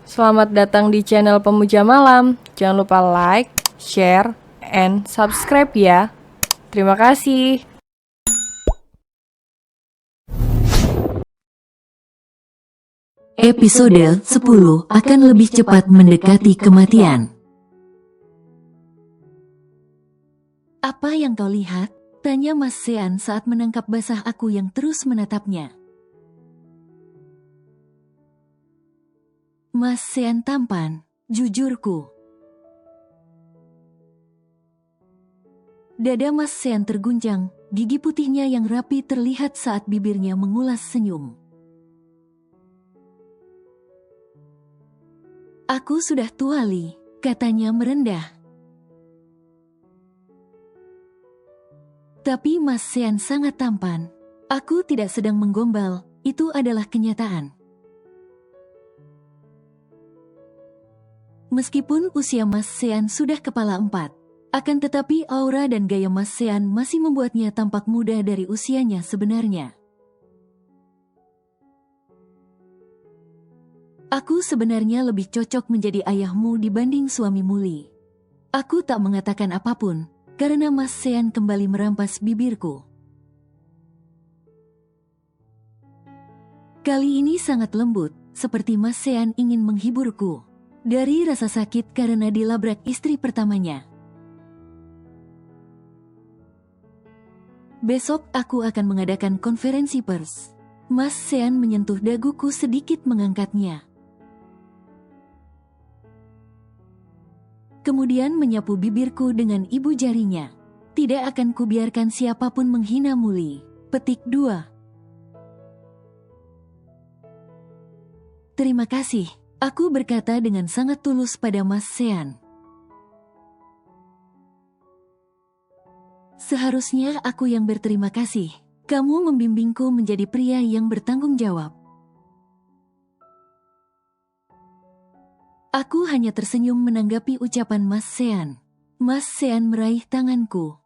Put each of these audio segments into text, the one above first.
Selamat datang di channel Pemuja Malam. Jangan lupa like, share, and subscribe ya. Terima kasih. Episode 10 akan lebih cepat mendekati kematian. Apa yang kau lihat? Tanya Mas Sean saat menangkap basah aku yang terus menatapnya. Mas Sean tampan, jujurku. Dada Mas Sean terguncang, gigi putihnya yang rapi terlihat saat bibirnya mengulas senyum. Aku sudah tua, Li, katanya merendah. Tapi Mas Sean sangat tampan. Aku tidak sedang menggombal, itu adalah kenyataan. Meskipun usia Mas Sean sudah kepala 4, akan tetapi aura dan gaya Mas Sean masih membuatnya tampak muda dari usianya sebenarnya. Aku sebenarnya lebih cocok menjadi ayahmu dibanding suamimu, Li. Aku tak mengatakan apapun, karena Mas Sean kembali merampas bibirku. Kali ini sangat lembut, seperti Mas Sean ingin menghiburku. Dari rasa sakit karena dilabrak istri pertamanya. Besok aku akan mengadakan konferensi pers. Mas Sean menyentuh daguku sedikit mengangkatnya. Kemudian menyapu bibirku dengan ibu jarinya. Tidak akan kubiarkan siapapun menghina Muli. Petik 2. Terima kasih, aku berkata dengan sangat tulus pada Mas Sean. Seharusnya aku yang berterima kasih. Kamu membimbingku menjadi pria yang bertanggung jawab. Aku hanya tersenyum menanggapi ucapan Mas Sean. Mas Sean meraih tanganku.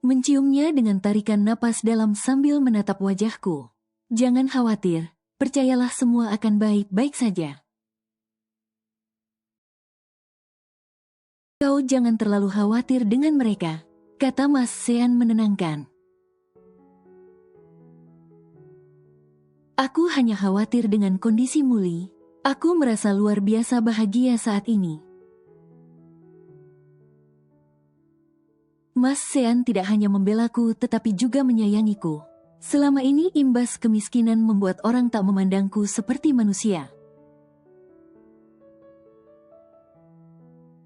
Menciumnya dengan tarikan napas dalam sambil menatap wajahku. Jangan khawatir, percayalah semua akan baik-baik saja. Kau jangan terlalu khawatir dengan mereka, kata Mas Sean menenangkan. Aku hanya khawatir dengan kondisi Muli. Aku merasa luar biasa bahagia saat ini. Mas Sean tidak hanya membelaku tetapi juga menyayangiku. Selama ini imbas kemiskinan membuat orang tak memandangku seperti manusia.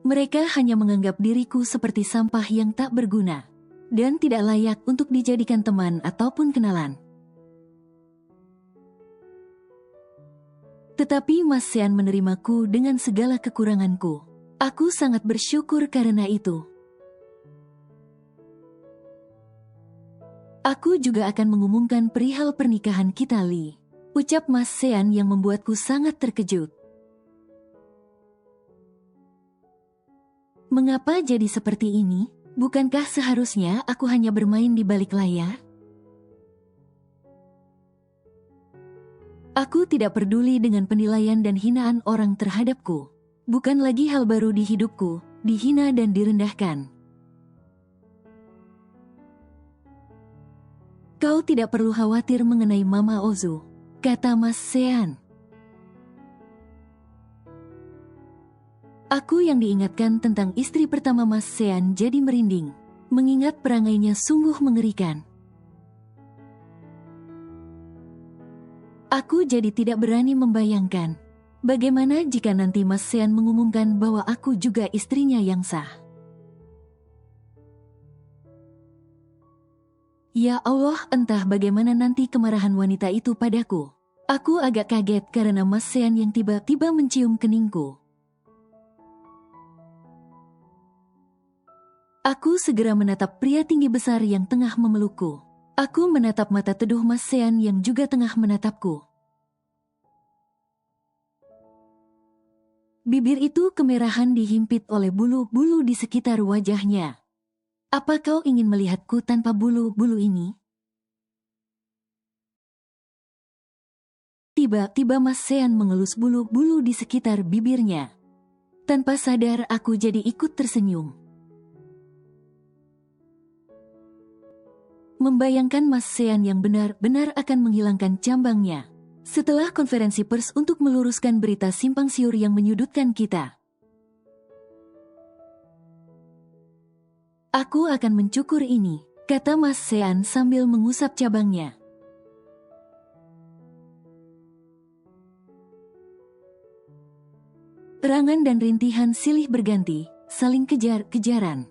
Mereka hanya menganggap diriku seperti sampah yang tak berguna dan tidak layak untuk dijadikan teman ataupun kenalan. Tetapi Mas Sean menerimaku dengan segala kekuranganku. Aku sangat bersyukur karena itu. Aku juga akan mengumumkan perihal pernikahan kita, Li. Ucap Mas Sean yang membuatku sangat terkejut. Mengapa jadi seperti ini? Bukankah seharusnya aku hanya bermain di balik layar? Aku tidak peduli dengan penilaian dan hinaan orang terhadapku. Bukan lagi hal baru di hidupku, dihina dan direndahkan. Kau tidak perlu khawatir mengenai Mama Ozu, kata Mas Sean. Aku yang diingatkan tentang istri pertama Mas Sean jadi merinding, mengingat perangainya sungguh mengerikan. Aku jadi tidak berani membayangkan, bagaimana jika nanti Mas Sean mengumumkan bahwa aku juga istrinya yang sah. Ya Allah, entah bagaimana nanti kemarahan wanita itu padaku. Aku agak kaget karena Mas Sean yang tiba-tiba mencium keningku. Aku segera menatap pria tinggi besar yang tengah memelukku. Aku menatap mata teduh Mas Sean yang juga tengah menatapku. Bibir itu kemerahan dihimpit oleh bulu-bulu di sekitar wajahnya. Apa kau ingin melihatku tanpa bulu-bulu ini? Tiba-tiba Mas Sean mengelus bulu-bulu di sekitar bibirnya. Tanpa sadar aku jadi ikut tersenyum. Membayangkan Mas Sean yang benar-benar akan menghilangkan cambangnya setelah konferensi pers untuk meluruskan berita simpang siur yang menyudutkan kita. Aku akan mencukur ini, kata Mas Sean sambil mengusap cabangnya. Terangan dan rintihan silih berganti, saling kejar-kejaran.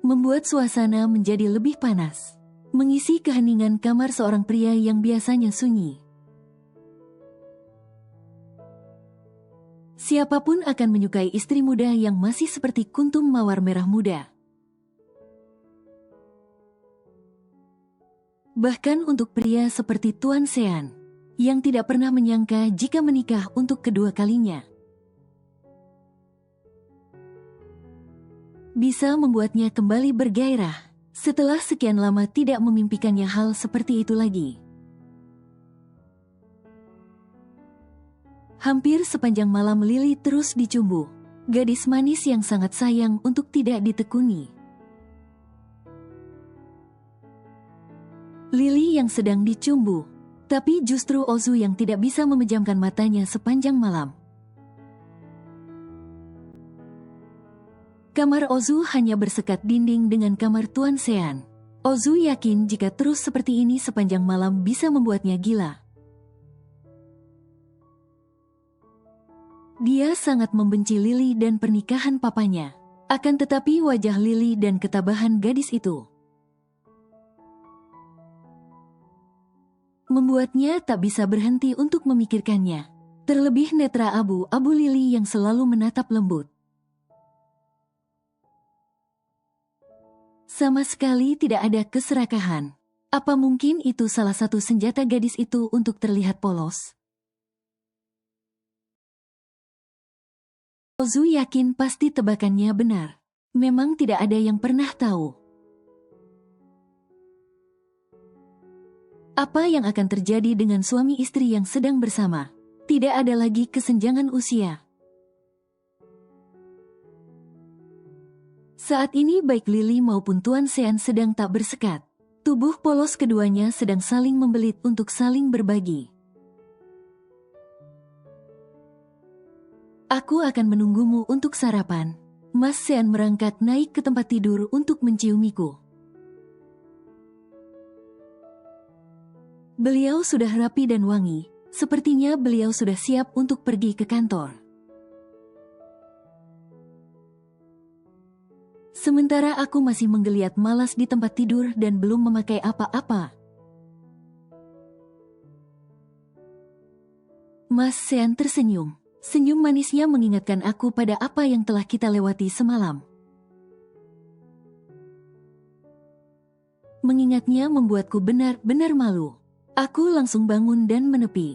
Membuat suasana menjadi lebih panas, mengisi keheningan kamar seorang pria yang biasanya sunyi. Siapapun akan menyukai istri muda yang masih seperti kuntum mawar merah muda. Bahkan untuk pria seperti Tuan Sean, yang tidak pernah menyangka jika menikah untuk kedua kalinya, bisa membuatnya kembali bergairah setelah sekian lama tidak memimpikannya hal seperti itu lagi. Hampir sepanjang malam Lily terus dicumbu, gadis manis yang sangat sayang untuk tidak ditekuni. Lily yang sedang dicumbu, tapi justru Ozu yang tidak bisa memejamkan matanya sepanjang malam. Kamar Ozu hanya bersekat dinding dengan kamar Tuan Sean. Ozu yakin jika terus seperti ini sepanjang malam bisa membuatnya gila. Dia sangat membenci Lily dan pernikahan papanya. Akan tetapi wajah Lily dan ketabahan gadis itu membuatnya tak bisa berhenti untuk memikirkannya. Terlebih netra abu-abu Lily yang selalu menatap lembut. Sama sekali tidak ada keserakahan. Apa mungkin itu salah satu senjata gadis itu untuk terlihat polos? Ozu yakin pasti tebakannya benar. Memang tidak ada yang pernah tahu apa yang akan terjadi dengan suami istri yang sedang bersama. Tidak ada lagi kesenjangan usia. Saat ini baik Lily maupun Tuan Sean sedang tak bersekat. Tubuh polos keduanya sedang saling membelit untuk saling berbagi. Aku akan menunggumu untuk sarapan. Mas Sean merangkak naik ke tempat tidur untuk menciumiku. Beliau sudah rapi dan wangi. Sepertinya beliau sudah siap untuk pergi ke kantor. Sementara aku masih menggeliat malas di tempat tidur dan belum memakai apa-apa. Mas Sean tersenyum. Senyum manisnya mengingatkan aku pada apa yang telah kita lewati semalam. Mengingatnya membuatku benar-benar malu. Aku langsung bangun dan menepi.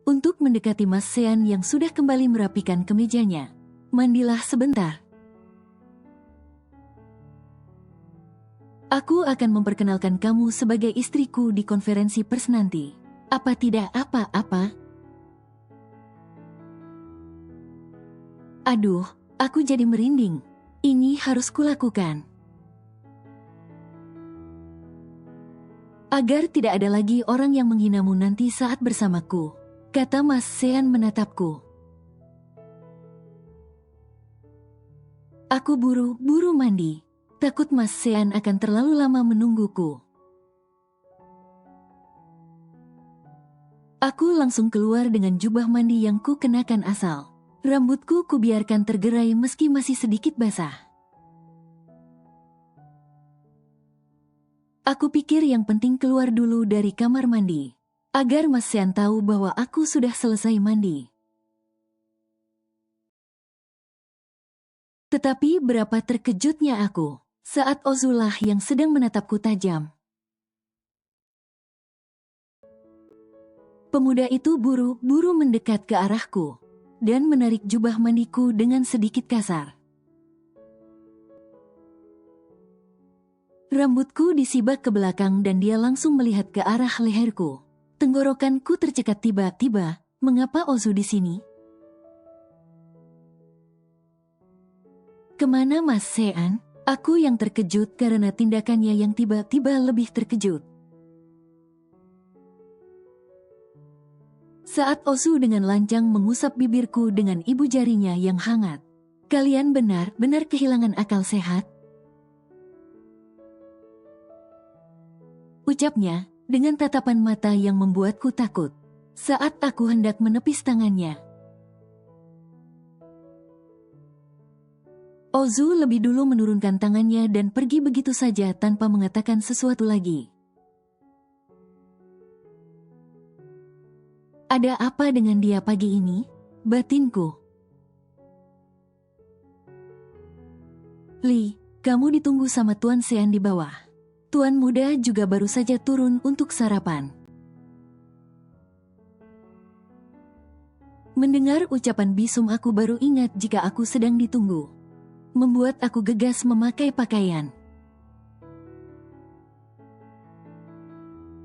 Untuk mendekati Mas Sean yang sudah kembali merapikan kemejanya. Mandilah sebentar. Aku akan memperkenalkan kamu sebagai istriku di konferensi pers nanti. Apa tidak apa-apa? Aduh, aku jadi merinding. Ini harus kulakukan. Agar tidak ada lagi orang yang menghinamu nanti saat bersamaku, kata Mas Sean menatapku. Aku buru-buru mandi. Takut Mas Sean akan terlalu lama menungguku. Aku langsung keluar dengan jubah mandi yang ku kenakan asal. Rambutku kubiarkan tergerai meski masih sedikit basah. Aku pikir yang penting keluar dulu dari kamar mandi, agar Mas Sean tahu bahwa aku sudah selesai mandi. Tetapi berapa terkejutnya aku, saat Ozulah yang sedang menatapku tajam. Pemuda itu buru-buru mendekat ke arahku, dan menarik jubah mandiku dengan sedikit kasar. Rambutku disibak ke belakang dan dia langsung melihat ke arah leherku. Tenggorokanku tercekat tiba-tiba. Mengapa Ozu di sini? Kemana Mas Sean? Aku yang terkejut karena tindakannya yang tiba-tiba lebih terkejut. Saat Ozu dengan lancang mengusap bibirku dengan ibu jarinya yang hangat. Kalian benar-benar kehilangan akal sehat? Ucapnya, dengan tatapan mata yang membuatku takut. Saat aku hendak menepis tangannya. Ozu lebih dulu menurunkan tangannya dan pergi begitu saja tanpa mengatakan sesuatu lagi. Ada apa dengan dia pagi ini? Batinku. Li, kamu ditunggu sama Tuan Sean di bawah. Tuan muda juga baru saja turun untuk sarapan. Mendengar ucapan Bisum aku baru ingat jika aku sedang ditunggu. Membuat aku gegas memakai pakaian.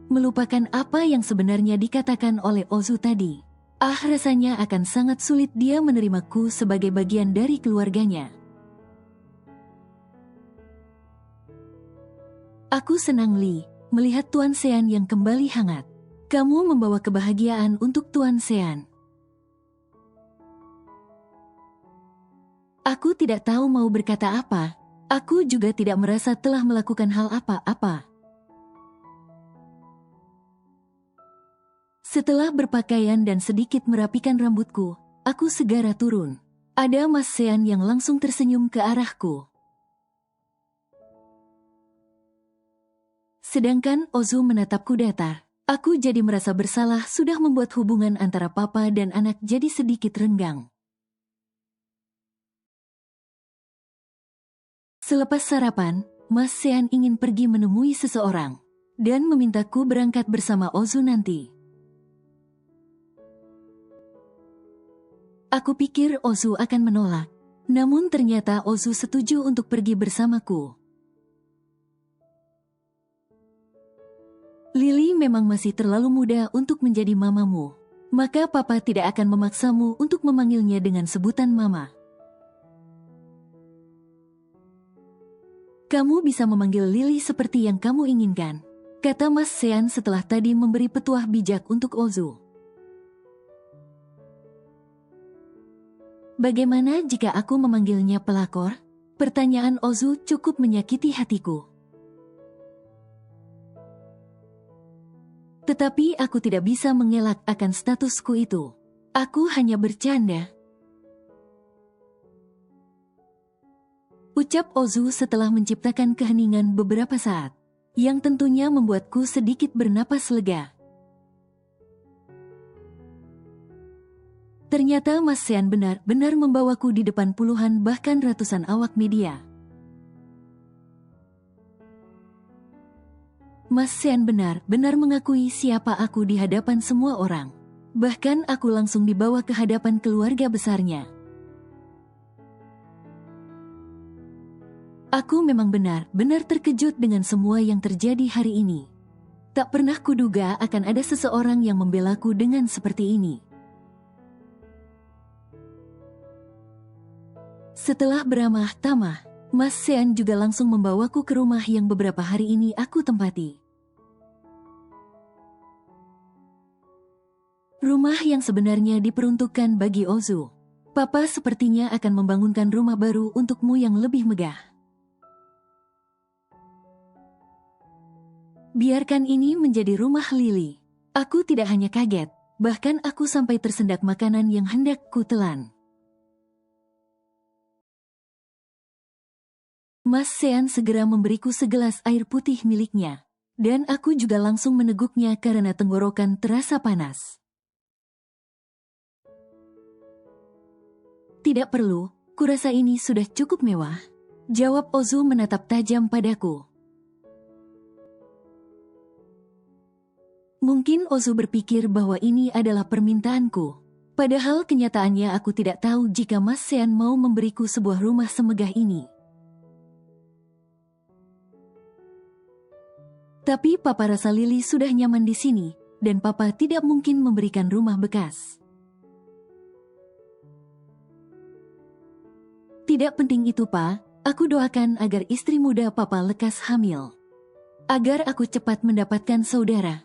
Melupakan apa yang sebenarnya dikatakan oleh Ozu tadi. Rasanya akan sangat sulit dia menerimaku sebagai bagian dari keluarganya. Aku senang Li, melihat Tuan Sean yang kembali hangat. Kamu membawa kebahagiaan untuk Tuan Sean. Aku tidak tahu mau berkata apa. Aku juga tidak merasa telah melakukan hal apa-apa. Setelah berpakaian dan sedikit merapikan rambutku, aku segera turun. Ada Mas Sean yang langsung tersenyum ke arahku. Sedangkan Ozu menatapku datar. Aku jadi merasa bersalah sudah membuat hubungan antara papa dan anak jadi sedikit renggang. Selepas sarapan, Mas Sean ingin pergi menemui seseorang dan memintaku berangkat bersama Ozu nanti. Aku pikir Ozu akan menolak, namun ternyata Ozu setuju untuk pergi bersamaku. Lily memang masih terlalu muda untuk menjadi mamamu, maka papa tidak akan memaksamu untuk memanggilnya dengan sebutan mama. Kamu bisa memanggil Lily seperti yang kamu inginkan, kata Mas Sean setelah tadi memberi petuah bijak untuk Ozu. Bagaimana jika aku memanggilnya pelakor? Pertanyaan Ozu cukup menyakiti hatiku. Tetapi aku tidak bisa mengelak akan statusku itu. Aku hanya bercanda. Ucap Ozu setelah menciptakan keheningan beberapa saat, yang tentunya membuatku sedikit bernapas lega. Ternyata Mas Sean benar-benar membawaku di depan puluhan bahkan ratusan awak media. Mas Sean benar-benar mengakui siapa aku di hadapan semua orang. Bahkan aku langsung dibawa ke hadapan keluarga besarnya. Aku memang benar-benar terkejut dengan semua yang terjadi hari ini. Tak pernah kuduga akan ada seseorang yang membelaku dengan seperti ini. Setelah beramah tamah, Mas Sean juga langsung membawaku ke rumah yang beberapa hari ini aku tempati. Rumah yang sebenarnya diperuntukkan bagi Ozu. Papa sepertinya akan membangunkan rumah baru untukmu yang lebih megah. Biarkan ini menjadi rumah Lily. Aku tidak hanya kaget, bahkan aku sampai tersendak makanan yang hendak ku telan. Mas Sean segera memberiku segelas air putih miliknya, dan aku juga langsung meneguknya karena tenggorokan terasa panas. Tidak perlu, kurasa ini sudah cukup mewah, jawab Ozu menatap tajam padaku. Mungkin Ozu berpikir bahwa ini adalah permintaanku, padahal kenyataannya aku tidak tahu jika Mas Sean mau memberiku sebuah rumah semegah ini. Tapi Papa rasa Lily sudah nyaman di sini, dan Papa tidak mungkin memberikan rumah bekas. Tidak penting itu, Pa. Aku doakan agar istri muda Papa lekas hamil. Agar aku cepat mendapatkan saudara.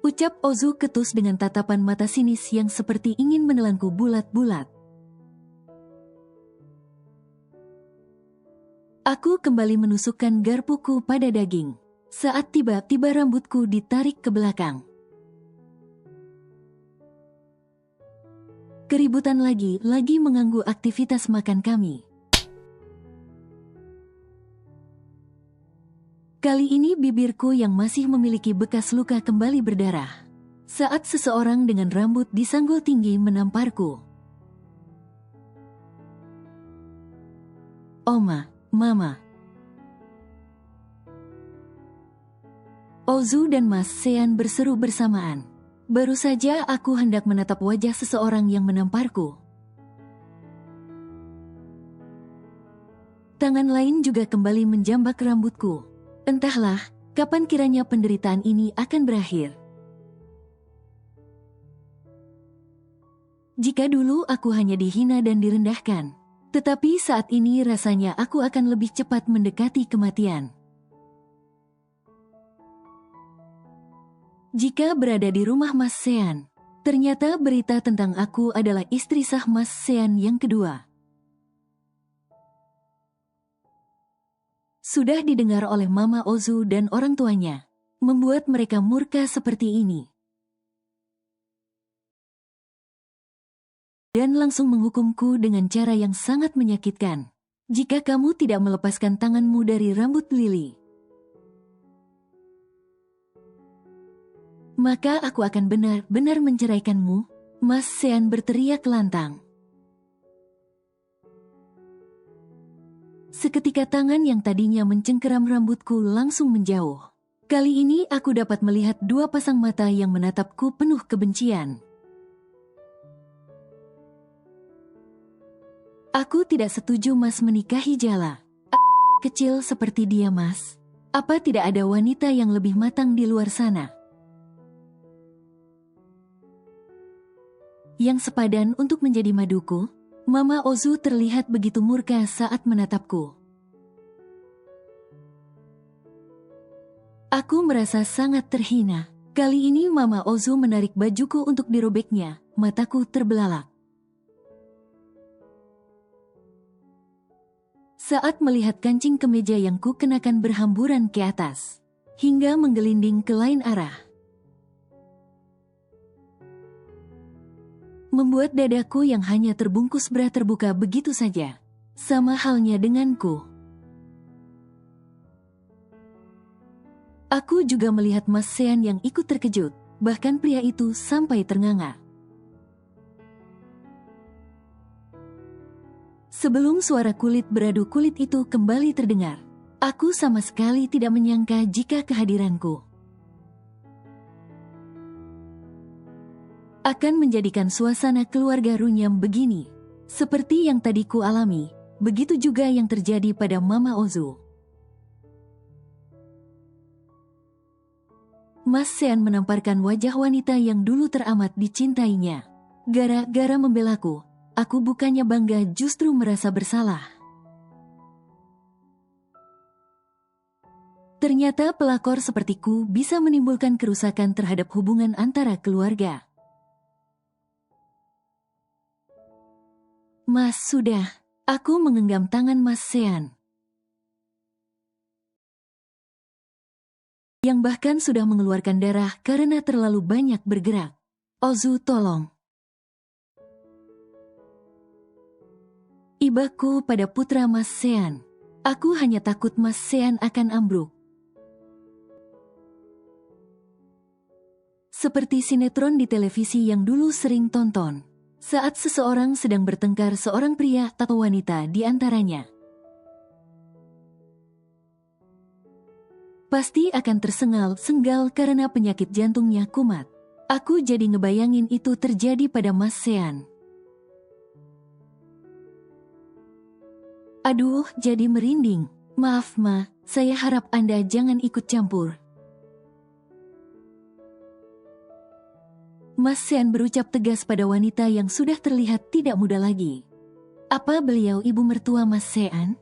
Ucap Ozu ketus dengan tatapan mata sinis yang seperti ingin menelanku bulat-bulat. Aku kembali menusukkan garpuku pada daging. Saat tiba-tiba rambutku ditarik ke belakang. Keributan lagi mengganggu aktivitas makan kami. Kali ini bibirku yang masih memiliki bekas luka kembali berdarah. Saat seseorang dengan rambut disanggul tinggi menamparku. Oma, Mama. Ozu dan Mas Sean berseru bersamaan. Baru saja aku hendak menatap wajah seseorang yang menamparku. Tangan lain juga kembali menjambak rambutku. Entahlah, kapan kiranya penderitaan ini akan berakhir. Jika dulu aku hanya dihina dan direndahkan, tetapi saat ini rasanya aku akan lebih cepat mendekati kematian. Jika berada di rumah Mas Sean, ternyata berita tentang aku adalah istri sah Mas Sean yang kedua. Sudah didengar oleh Mama Ozu dan orang tuanya, membuat mereka murka seperti ini. Dan langsung menghukumku dengan cara yang sangat menyakitkan. Jika kamu tidak melepaskan tanganmu dari rambut Lily, maka aku akan benar-benar menceraikanmu, Mas Sean berteriak lantang. Seketika tangan yang tadinya mencengkeram rambutku langsung menjauh. Kali ini aku dapat melihat dua pasang mata yang menatapku penuh kebencian. Aku tidak setuju Mas menikahi Jala. Kecil seperti dia, Mas. Apa tidak ada wanita yang lebih matang di luar sana? Yang sepadan untuk menjadi maduku? Mama Ozu terlihat begitu murka saat menatapku. Aku merasa sangat terhina. Kali ini Mama Ozu menarik bajuku untuk dirobeknya. Mataku terbelalak. Saat melihat kancing kemeja yang ku kenakan berhamburan ke atas, hingga menggelinding ke lain arah, membuat dadaku yang hanya terbungkus bra terbuka begitu saja. Sama halnya denganku. Aku juga melihat Mas Sean yang ikut terkejut, bahkan pria itu sampai ternganga. Sebelum suara kulit beradu kulit itu kembali terdengar, aku sama sekali tidak menyangka jika kehadiranku akan menjadikan suasana keluarga runyam begini. Seperti yang tadi ku alami, begitu juga yang terjadi pada Mama Ozu. Mas Sean menamparkan wajah wanita yang dulu teramat dicintainya. Gara-gara membelaku, aku bukannya bangga justru merasa bersalah. Ternyata pelakor sepertiku bisa menimbulkan kerusakan terhadap hubungan antara keluarga. Mas, sudah. Aku menggenggam tangan Mas Sean, yang bahkan sudah mengeluarkan darah karena terlalu banyak bergerak. Ozu, tolong. Ibaku pada putra Mas Sean. Aku hanya takut Mas Sean akan ambruk. Seperti sinetron di televisi yang dulu sering tonton. Saat seseorang sedang bertengkar seorang pria atau wanita di antaranya, pasti akan tersengal-senggal karena penyakit jantungnya kumat. Aku jadi ngebayangin itu terjadi pada Mas Sean. Aduh, jadi merinding. Maaf, Ma. Saya harap Anda jangan ikut campur. Mas Sean berucap tegas pada wanita yang sudah terlihat tidak muda lagi. Apa beliau ibu mertua Mas Sean?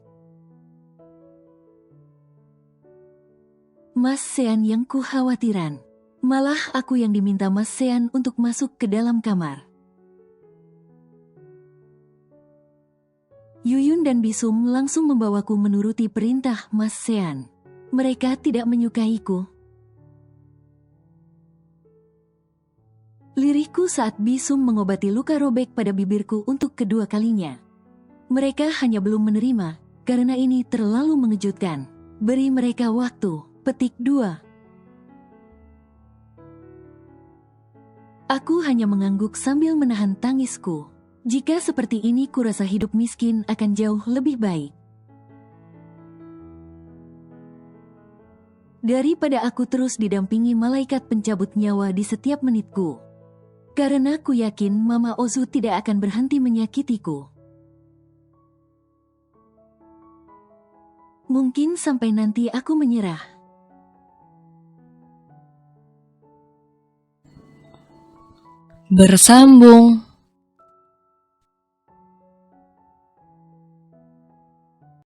Mas Sean yang kukhawatiran. Malah aku yang diminta Mas Sean untuk masuk ke dalam kamar. Yuyun dan Bisum langsung membawaku menuruti perintah Mas Sean. Mereka tidak menyukaiku. Lirihku saat Bisum mengobati luka robek pada bibirku untuk kedua kalinya. Mereka hanya belum menerima, karena ini terlalu mengejutkan. Beri mereka waktu. Petik 2. Aku hanya mengangguk sambil menahan tangisku. Jika seperti ini kurasa hidup miskin akan jauh lebih baik. Daripada aku terus didampingi malaikat pencabut nyawa di setiap menitku. Karena ku yakin Mama Ozu tidak akan berhenti menyakitiku. Mungkin sampai nanti aku menyerah. Bersambung.